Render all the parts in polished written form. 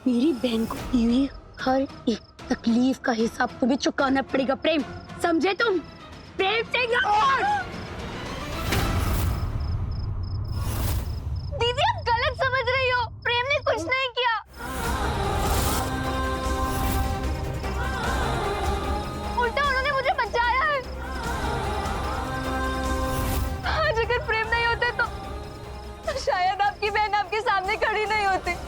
मेरी बहन को दी हुई हर एक तकलीफ का हिसाब तुम्हें चुकाना पड़ेगा प्रेम, समझे तुम? प्रेम सिंह दीदी आप गलत समझ रही हो, प्रेम ने कुछ नहीं किया। उल्टा उन्होंने मुझे बचाया है। आज अगर प्रेम नहीं होते तो शायद आपकी बहन आपके सामने खड़ी नहीं होती।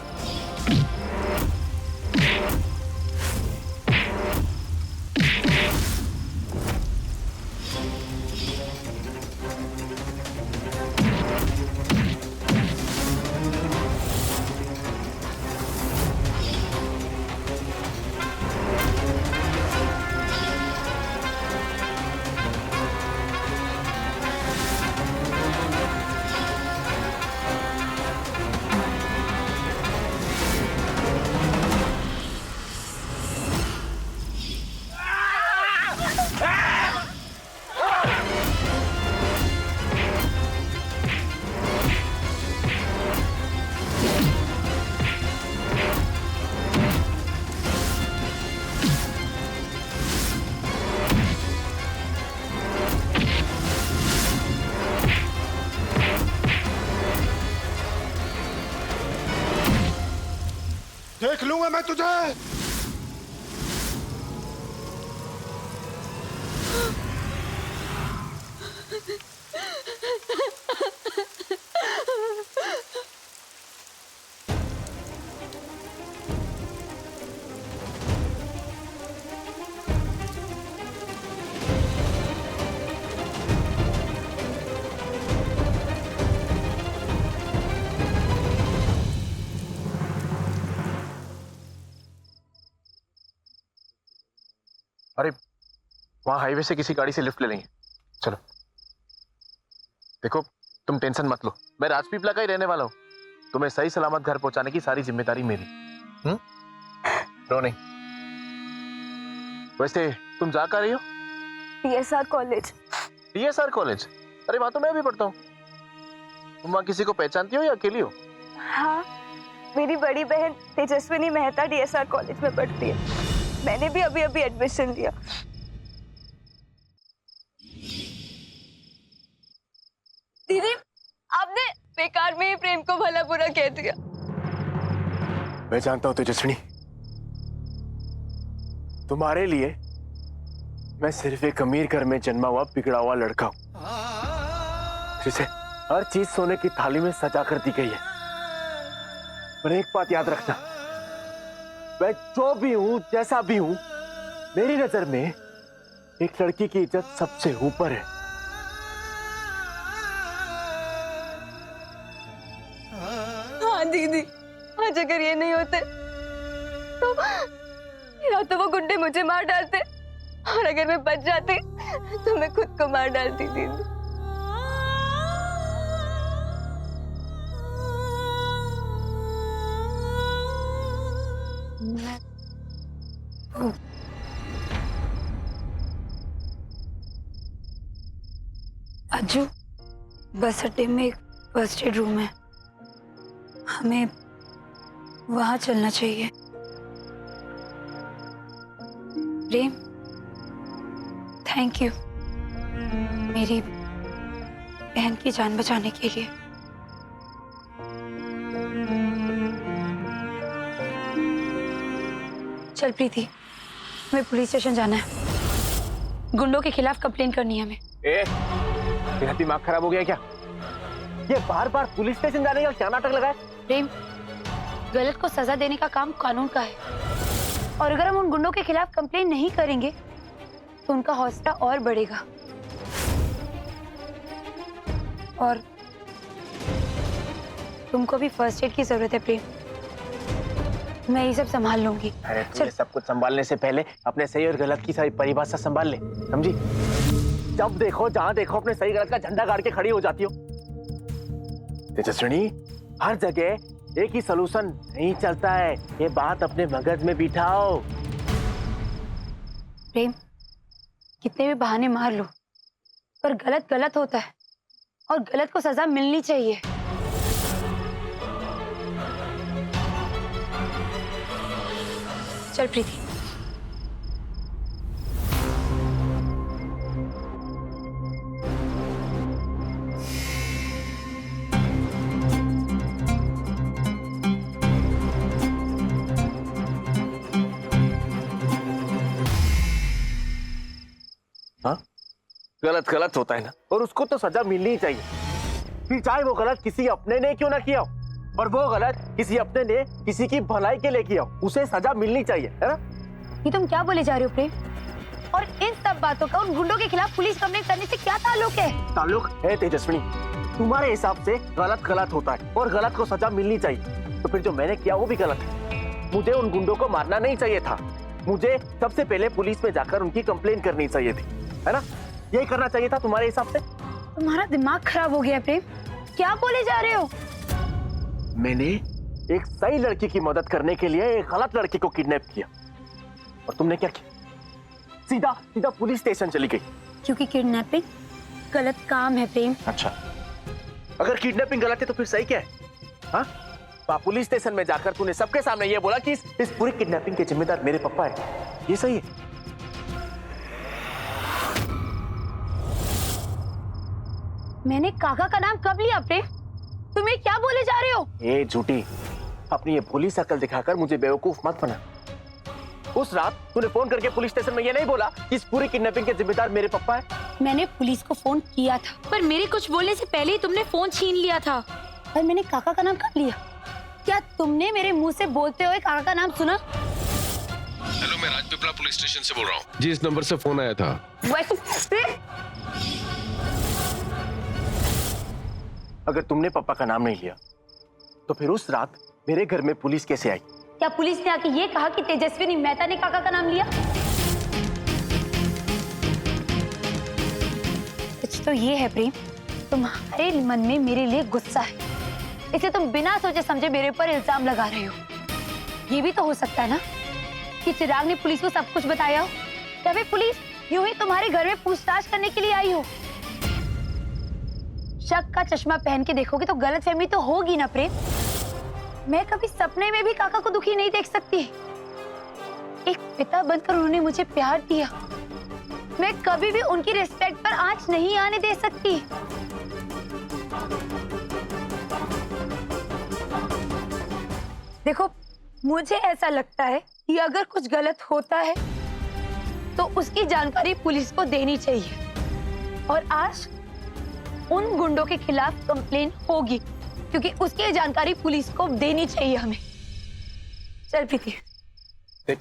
देख लूंगा मैं तुझे। अरे वहां हाईवे से किसी गाड़ी से लिफ्ट ले लेंगे, चलो। देखो तुम टेंशन मत लो, मैं राजपीपला का ही रहने वाला हूँ। तुम्हें सही सलामत घर पहुंचाने की सारी जिम्मेदारी मेरी। रो नहीं। वैसे तुम जा कर रही हो? DSR college. DSR college? अरे वहां तो मैं भी पढ़ता हूँ। तुम वहां किसी को पहचानती हो या अकेली हो? हाँ, मेरी बड़ी बहन तेजस्विनी मेहता DSR कॉलेज में पढ़ती है। मैंने भी अभी अभी एडमिशन लिया। दीदी आपने बेकार में ही प्रेम को भला बुरा कह दिया। मैं जानता हूं तेजस्विनी, तुम्हारे लिए मैं सिर्फ एक अमीर घर में जन्मा हुआ बिगड़ा हुआ लड़का हूं जिसे हर चीज सोने की थाली में सजा कर दी गई है। पर एक बात याद रखना, मैं जो भी हूं, जैसा भी हूं, मेरी नजर में एक लड़की की इज्जत सबसे ऊपर है। हाँ दीदी, आज अगर ये नहीं होते तो या तो वो गुंडे मुझे मार डालते, और अगर मैं बच जाती तो मैं खुद को मार डालती दीदी। अज्जू, बस अड्डे में एक फर्स्ट एड रूम है, हमें वहां चलना चाहिए। प्रेम, थैंक यू मेरी बहन की जान बचाने के लिए। चल प्रीति, हमें पुलिस स्टेशन जाना है, गुंडों के खिलाफ कंप्लेन करनी है हमें। तेरा दिमाग खराब हो गया क्या? ये बार बार पुलिस स्टेशन जाने का क्या नाटक लगा है? प्रेम, गलत को सजा देने का काम कानून का है, और अगर हम उन गुंडों के खिलाफ कंप्लेन नहीं करेंगे तो उनका हौसला और बढ़ेगा। और तुमको भी फर्स्ट एड की जरूरत है प्रेम, मैं ये सब संभाल लूंगी। अरे तुझे सब कुछ संभालने से पहले अपने सही और गलत की सारी परिभाषा संभाल ले, समझी? जब देखो जहां देखो अपने सही गलत का झंडा गाड़ के खड़ी हो जाती हो। तेजस्विनी, हर जगह एक ही सलूशन नहीं चलता है, ये बात अपने मगज में बिठाओ। प्रेम, कितने भी बहाने मार लो, पर गलत गलत होता है और गलत को सजा मिलनी चाहिए। चल प्रीति। हाँ, गलत गलत होता है ना, और उसको तो सजा मिलनी ही चाहिए। फिर चाहे वो गलत किसी अपने ने क्यों ना किया हो, और वो गलत किसी अपने ने किसी की भलाई के लिए किया हो, उसे सजा मिलनी चाहिए, है ना? ये तुम क्या बोले जा रहे हो प्रेम? और इन सब बातों का उन गुंडों के खिलाफ पुलिस कंप्लेंट करने से क्या ताल्लुक है? ताल्लुक है तेजस्विनी, तुम्हारे हिसाब से गलत गलत होता है और गलत को सजा मिलनी चाहिए, तो फिर जो मैंने किया वो भी गलत है। मुझे उन गुंडों को मारना नहीं चाहिए था, मुझे सबसे पहले पुलिस में जाकर उनकी कंप्लेंट करनी चाहिए थी, है ना? यही करना चाहिए था तुम्हारे हिसाब से। तुम्हारा दिमाग खराब हो गया प्रेम, क्या बोले जा रहे हो? मैंने एक सही लड़की की मदद करने के लिए एक गलत लड़की को किडनैप किया, और तुमने क्या किया? सीधा सीधा पुलिस स्टेशन चली गई। क्योंकि किडनैपिंग गलत काम है प्रेम। अच्छा, अगर किडनैपिंग गलत है तो फिर सही क्या है? हाँ, पुलिस स्टेशन में जाकर तूने सबके सामने ये बोला कि इस पूरी किडनैपिंग के जिम्मेदार मेरे पापा है, ये सही है? मैंने काका का नाम कब लिया प्रेम? तुम ये क्या बोले जा रहे हो? ए झूठी, अपनी ये भोली शकल दिखाकर मुझे बेवकूफ मत बना। उस रात तूने फोन करके पुलिस स्टेशन में ये नहीं बोला कि इस पूरी किडनैपिंग के जिम्मेदार मेरे पापा है? मैंने पुलिस को फोन किया था, पर मेरे कुछ बोलने से पहले ही तुमने फोन छीन लिया था। और मैंने काका का नाम कब लिया? क्या तुमने मेरे मुंह से बोलते हुए काका का नाम सुना? हेलो, मैं राजपीपला पुलिस स्टेशन से बोल रहा हूँ जी। इस नंबर से फोन आया था। वैसे अगर तुमने पापा का नाम नहीं लिया तो फिर उस रात मेरे घर में पुलिस कैसे आई? क्या पुलिस ने आके ये कहा कि तेजस्विनी मेहता ने काका का नाम लिया? सच तो ये है प्रेम, तुम्हारे मन में मेरे लिए गुस्सा है, इसे तुम बिना सोचे समझे मेरे ऊपर इल्जाम लगा रहे हो। ये भी तो हो सकता है ना कि चिराग ने पुलिस को सब कुछ बताया हो, या फिर पुलिस यूं ही तुम्हारे घर में पूछताछ करने के लिए आई हो। शक का चश्मा पहन के देखोगे तो गलतफहमी तो होगी ना प्रेम। मैं कभी सपने में भी काका को दुखी नहीं देख सकती। एक पिता बनकर उन्होंने मुझे प्यार दिया, मैं कभी भी उनकी रिस्पेक्ट पर आंच नहीं आने दे सकती। देखो, मुझे ऐसा लगता है कि अगर कुछ गलत होता है तो उसकी जानकारी पुलिस को देनी चाहिए, और आज उन गुंडों के खिलाफ कंप्लेन होगी क्योंकि उसकी जानकारी पुलिस को देनी चाहिए हमें। चल प्रीति। देख,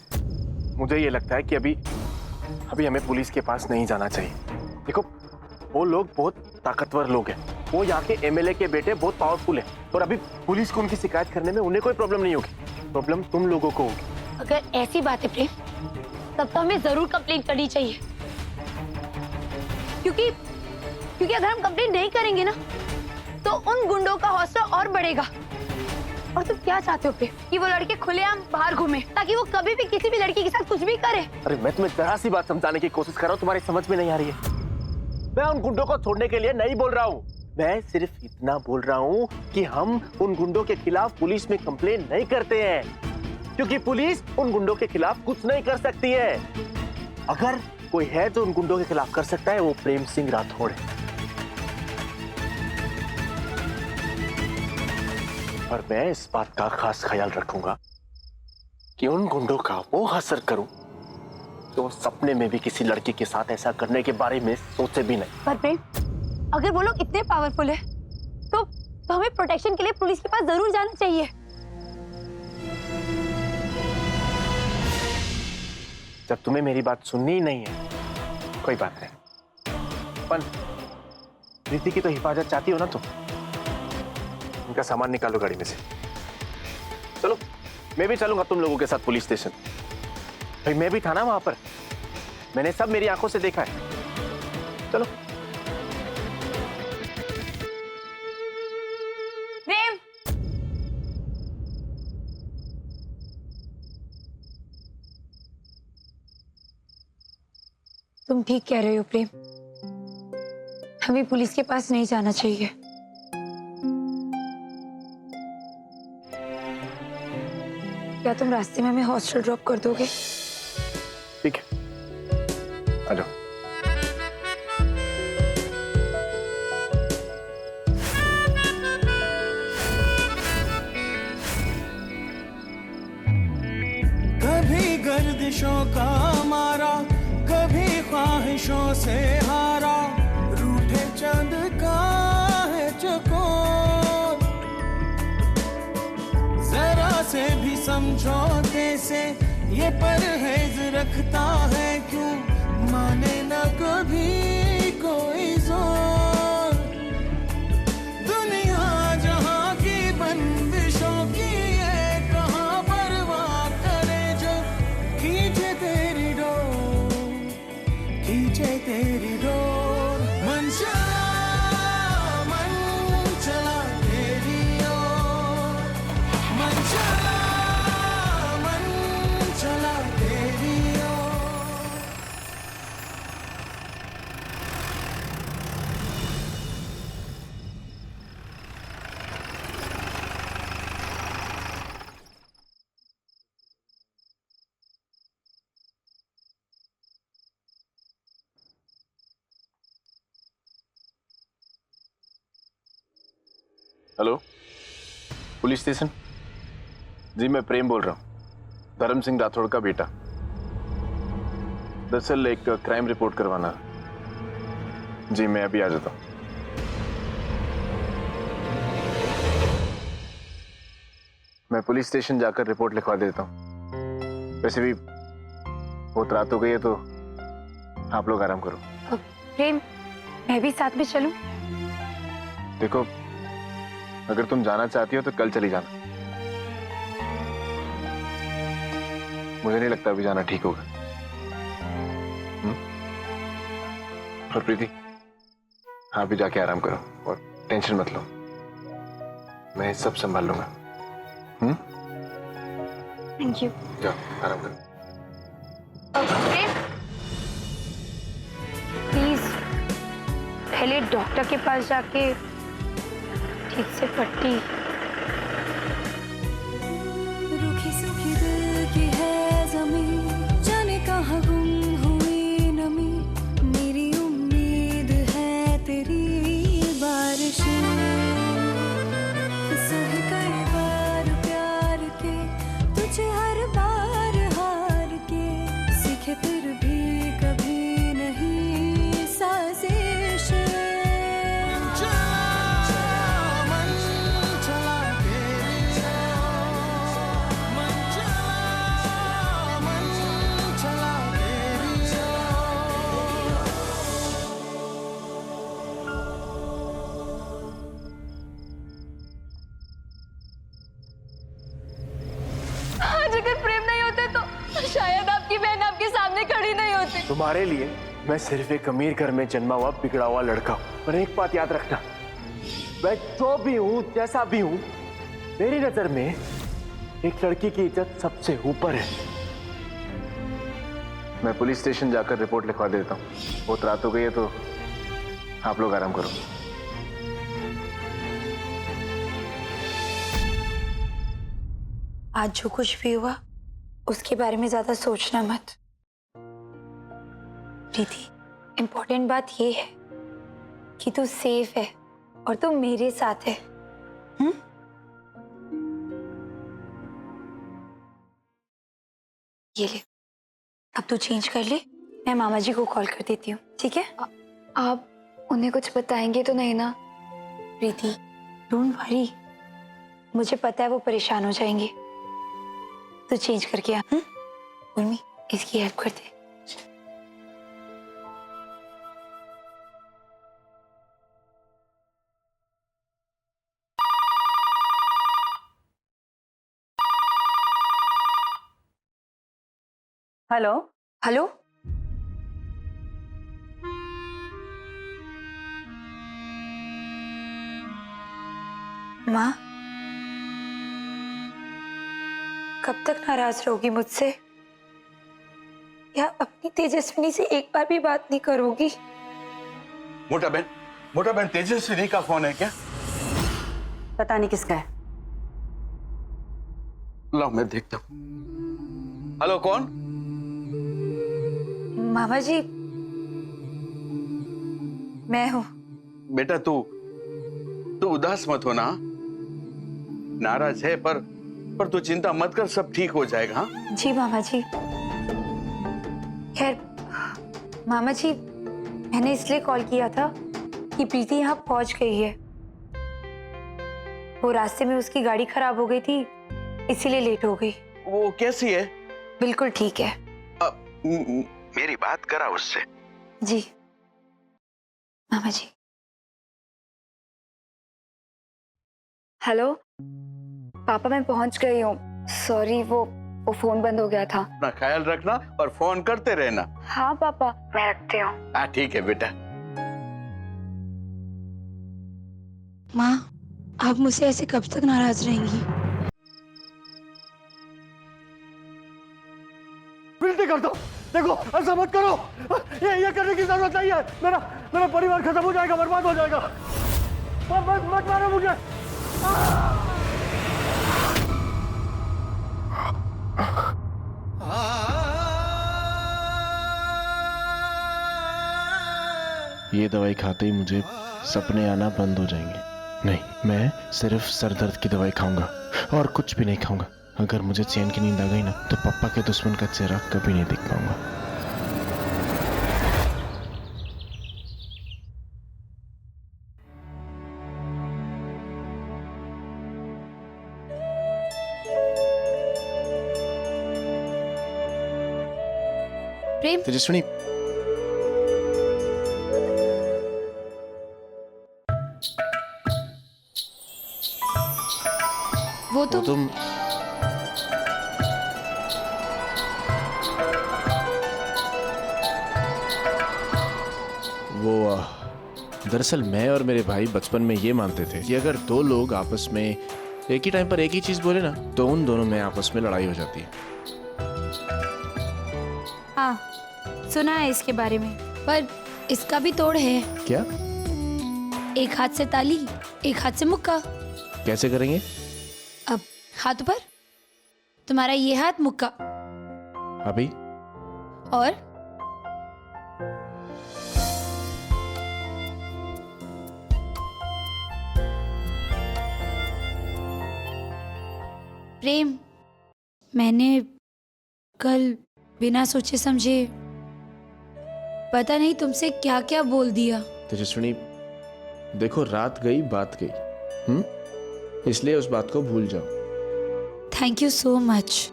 मुझे ये लगता है कि अभी हमें पुलिस के पास नहीं जाना चाहिए। देखो, वो लोग बहुत ताकतवर लोग हैं, वो यहाँ के एमएलए के बेटे बहुत पावरफुल हैं, और अभी पुलिस को उनकी शिकायत करने में उन्हें कोई प्रॉब्लम नहीं होगी, प्रॉब्लम तुम लोगों को होगी। अगर ऐसी बात है प्रेम, तब तो हमें जरूर कंप्लेन करनी चाहिए, क्योंकि अगर हम कंप्लेन नहीं करेंगे ना तो उन गुंडों का हौसला और बढ़ेगा। और तुम क्या चाहते हो प्रेम? कि वो लड़के खुलेआम बाहर घूमे ताकि वो कभी भी किसी भी लड़की के साथ कुछ भी करे? अरे मैं तुम्हें जरा सी बात समझाने की कोशिश कर रहा हूँ, तुम्हारी समझ में नहीं आ रही है। मैं उन गुंडों को छोड़ने के लिए नहीं बोल रहा हूँ, मैं सिर्फ इतना बोल रहा हूँ कि हम उन गुंडों के खिलाफ पुलिस में कंप्लेन नहीं करते हैं, क्योंकि पुलिस उन गुंडों के खिलाफ कुछ नहीं कर सकती है। अगर कोई है जो उन गुंडों के खिलाफ कर सकता है, वो प्रेम सिंह राठौड़ है। और मैं इस बात का खास ख्याल रखूंगा कि उन गुंडों का वो असर करूं तो सपने में भी किसी लड़की के साथ ऐसा करने के बारे में सोचे भी नहीं। पर प्रेम, अगर वो लोग इतने पावरफुल है तो हमें प्रोटेक्शन के लिए पुलिस के पास जरूर जाना चाहिए। जब तुम्हें मेरी बात सुननी ही नहीं है, कोई बात नहीं। पर प्रीति की तो हिफाजत चाहती हो ना तुम? उनका सामान निकालो गाड़ी में से। चलो, मैं भी चलूंगा तुम लोगों के साथ पुलिस स्टेशन। भाई मैं भी था ना वहां पर, मैंने सब मेरी आंखों से देखा है। चलो। प्रेम, तुम ठीक कह रहे हो प्रेम, हमें पुलिस के पास नहीं जाना चाहिए। क्या तुम रास्ते में हमें हॉस्टल ड्रॉप कर दोगे? ठीक है, आ जाओ। कभी गर्दिशों का मारा, कभी ख्वाहिशों से हारा, रूठे चंद का है चकोर। जरा से भी समझौते से ये परहेज रखता है क्यों, माने न कभी कोई जोर। दुनिया जहां की बंदिशों की है, कहाँ परवाह करे जो खींचे तेरी डोर, खींचे तेरी डोर। मन चला तेरी ओर, मन चला तेरी ओर। Hello, police station. जी मैं प्रेम बोल रहा हूँ, धर्म सिंह राठौड़ का बेटा। दरअसल एक क्राइम रिपोर्ट करवाना है। जी मैं अभी आ जाता हूँ। मैं पुलिस स्टेशन जाकर रिपोर्ट लिखवा देता हूँ। वैसे भी बहुत रात हो गई है तो आप लोग आराम करो। प्रेम, मैं भी साथ में चलूं? देखो, अगर तुम जाना चाहती हो तो कल चली जाना। मुझे नहीं लगता अभी जाना ठीक होगा। और प्रीति, हाँ भी जाके आराम करो और टेंशन मत लो, मैं सब संभाल लूंगा। Thank you. जाओ आराम करो। प्रेम, प्लीज पहले डॉक्टर के पास जाके ठीक से पट्टी। रूखी सूखी दिल की है ज़मीं, जाने कहाँ गुम हुई नमी, मेरी उम्मीद है तेरी बारिशें। सही कई बार प्यार के, तुझे हर बार हार के, सीखे फिर भी कभी नहीं साजिशें। आज अगर प्रेम नहीं होते तो शायद आपकी बहन आपके सामने खड़ी नहीं होती। तुम्हारे लिए मैं सिर्फ एक अमीर घर में जन्मा हुआ बिगड़ा हुआ लड़का हूं। पर एक बात याद रखना, मैं जो भी हूं, जैसा भी हूं, मेरी नजर में एक लड़की की इज्जत सबसे ऊपर है। मैं पुलिस स्टेशन जाकर रिपोर्ट लिखवा देता हूँ। बहुत रात हो गई है तो आप लोग आराम करो। आज जो कुछ भी हुआ उसके बारे में ज्यादा सोचना मत। प्रीति, इम्पोर्टेंट बात ये है कि तू सेफ है और तू मेरे साथ है। ये ले, अब तू चेंज कर ले, मैं मामा जी को कॉल कर देती हूँ, ठीक है? आप उन्हें कुछ बताएंगे तो नहीं ना? प्रीति, डोंट वरी, मुझे पता है वो परेशान हो जाएंगे। तू चेंज करके आ। उर्मी, इसकी हेल्प कर दे। हेलो। हेलो, माँ, कब तक नाराज रहोगी मुझसे? या अपनी तेजस्विनी से एक बार भी बात नहीं करोगी? मोटा बहन तेजस्विनी का फोन है क्या? पता नहीं किसका है। लाओ मैं देखता हूँ। हेलो, कौन? मामा जी, मैं हूँ। बेटा तू उदास मत होना। नाराज है पर तू चिंता मत कर, सब ठीक हो जाएगा। हाँ जी मामा जी। खैर मामा जी, मैंने इसलिए कॉल किया था कि प्रीति यहाँ पहुंच गई है। वो रास्ते में उसकी गाड़ी खराब हो गई थी, इसीलिए लेट हो गई। वो कैसी है? बिल्कुल ठीक है। मेरी बात करा उससे। जी मामा जी। हेलो पापा, मैं पहुंच गई हूँ। सॉरी, वो फोन बंद हो गया था। अपना ख्याल रखना और फोन करते रहना। हाँ पापा, मैं रखती हूँ। हाँ ठीक है बेटा। माँ, आप मुझसे ऐसे कब तक नाराज रहेंगी? विनती करता हूँ, देखो ऐसा मत करो। ये करने की जरूरत नहीं है। मेरा परिवार खत्म हो जाएगा, बर्बाद हो जाएगा। मत मारो मुझे। ये दवाई खाते ही मुझे सपने आना बंद हो जाएंगे। नहीं, मैं सिर्फ सर दर्द की दवाई खाऊंगा और कुछ भी नहीं खाऊंगा। अगर मुझे चैन की नींद आ गई ना, तो पापा के दुश्मन का चेहरा कभी नहीं देख पाऊंगा। प्रेम, तेजस्विनी, वो तुम दरअसल मैं और मेरे भाई बचपन में ये मानते थे कि अगर दो लोग आपस में एक ही टाइम पर एक ही चीज बोले ना, तो उन दोनों में आपस में लड़ाई हो जाती है। हाँ, सुना है इसके बारे में, पर इसका भी तोड़ है। क्या? एक हाथ से ताली, एक हाथ से मुक्का। कैसे करेंगे? अब हाथ पर, तुम्हारा ये हाथ मुक्का, अभी और प्रेम, मैंने कल बिना सोचे समझे पता नहीं तुमसे क्या क्या बोल दिया। तेजस्विनी, देखो रात गई बात गई, इसलिए उस बात को भूल जाओ। Thank you so much.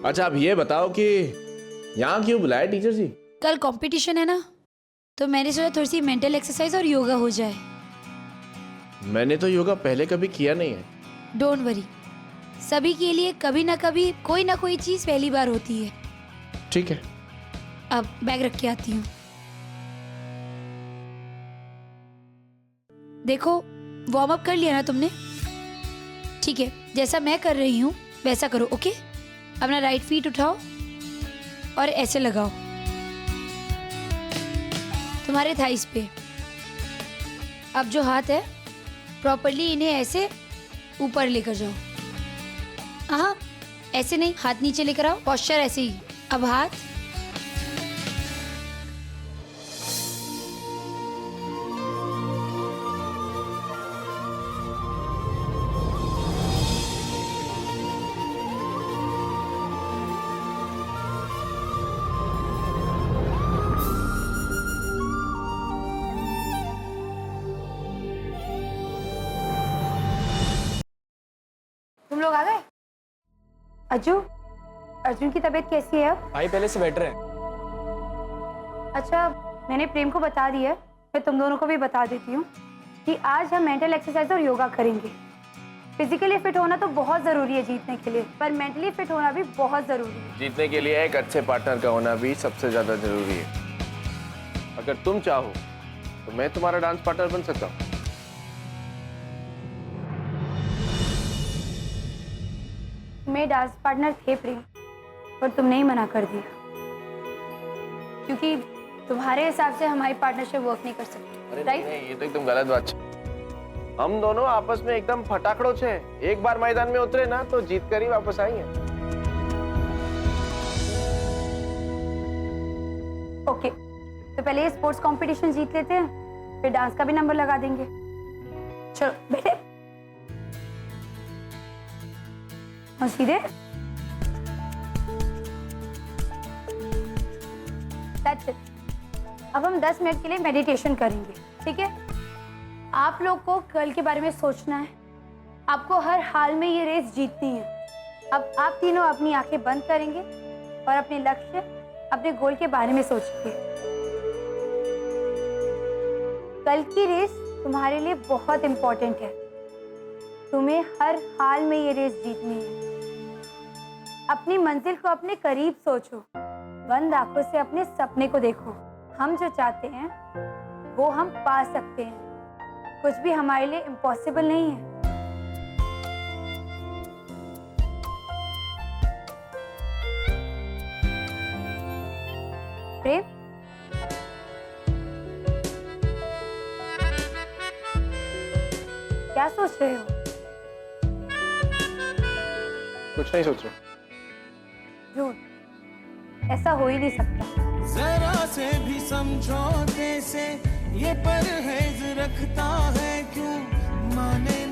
अच्छा, अब ये बताओ कि यहाँ क्यों बुलाया टीचर जी? कल कंपटीशन है ना, तो मैंने सोचा थोड़ी सी मेंटल एक्सरसाइज और योगा हो जाए। मैंने तो योगा पहले कभी किया नहीं है। डोंट वरी, सभी के लिए कभी ना कभी कोई ना कोई चीज पहली बार होती है। ठीक है। अब बैग रख के आती हूँ। देखो, वार्म अप कर लिया ना तुमने? ठीक है, जैसा मैं कर रही हूँ वैसा करो, ओके? अपना राइट फीट उठाओ और ऐसे लगाओ तुम्हारे थाइस पे। अब जो हाथ है प्रॉपरली इन्हें ऐसे ऊपर लेकर जाओ। हाँ, ऐसे नहीं, हाथ नीचे लेकर आओ, पोस्चर ऐसे ही। अब हाथ, तुम लोग आ गए? अर्जुन की तबीयत कैसी है अब? भाई पहले से बेटर है। अच्छा, मैंने प्रेम को बता दिया है, मैं तुम दोनों को भी बता देती हूँ कि आज हम मेंटल एक्सरसाइज और योगा करेंगे। फिजिकली फिट होना तो बहुत जरूरी है जीतने के लिए, पर मेंटली फिट होना भी बहुत जरूरी है। जीतने के लिए एक अच्छे पार्टनर का होना भी सबसे ज्यादा जरूरी है। अगर तुम चाहो तो मैं तुम्हारा डांस पार्टनर बन सकता हूँ। मेरे डांस पार्टनर थे प्रेम, पर तुमने ही मना कर दिया, क्योंकि तुम्हारे हिसाब से हमारी पार्टनरशिप वर्क नहीं कर सकती। अरे राइट? नहीं, ये तो एकदम गलत बात है। हम दोनों आपस में एकदम फटाकड़ो छे। एक बार मैदान में उतरे ना तो जीत कर ही वापस आएंगे। ओके, तो पहले ये स्पोर्ट्स कंपटीशन जीत लेते हैं, फिर डांस का भी नंबर लगा देंगे। चलो बेटे, और सीधे। That's it. अब हम 10 मिनट के लिए मेडिटेशन करेंगे, ठीक है? आप लोग को कल के बारे में सोचना है। आपको हर हाल में ये रेस जीतनी है। अब आप तीनों अपनी आंखें बंद करेंगे और अपने लक्ष्य, अपने गोल के बारे में सोचेंगे। कल की रेस तुम्हारे लिए बहुत इंपॉर्टेंट है। तुम्हें हर हाल में ये रेस जीतनी है। अपनी मंजिल को अपने करीब सोचो, बंद आंखों से अपने सपने को देखो। हम जो चाहते हैं वो हम पा सकते हैं। कुछ भी हमारे लिए इम्पॉसिबल नहीं है। प्रेम, क्या सोच रहे हो? कुछ नहीं सोच रहे। झूठ, ऐसा हो ही नहीं सकता। जरा से भी समझौते से ये परहेज रखता है क्यों माने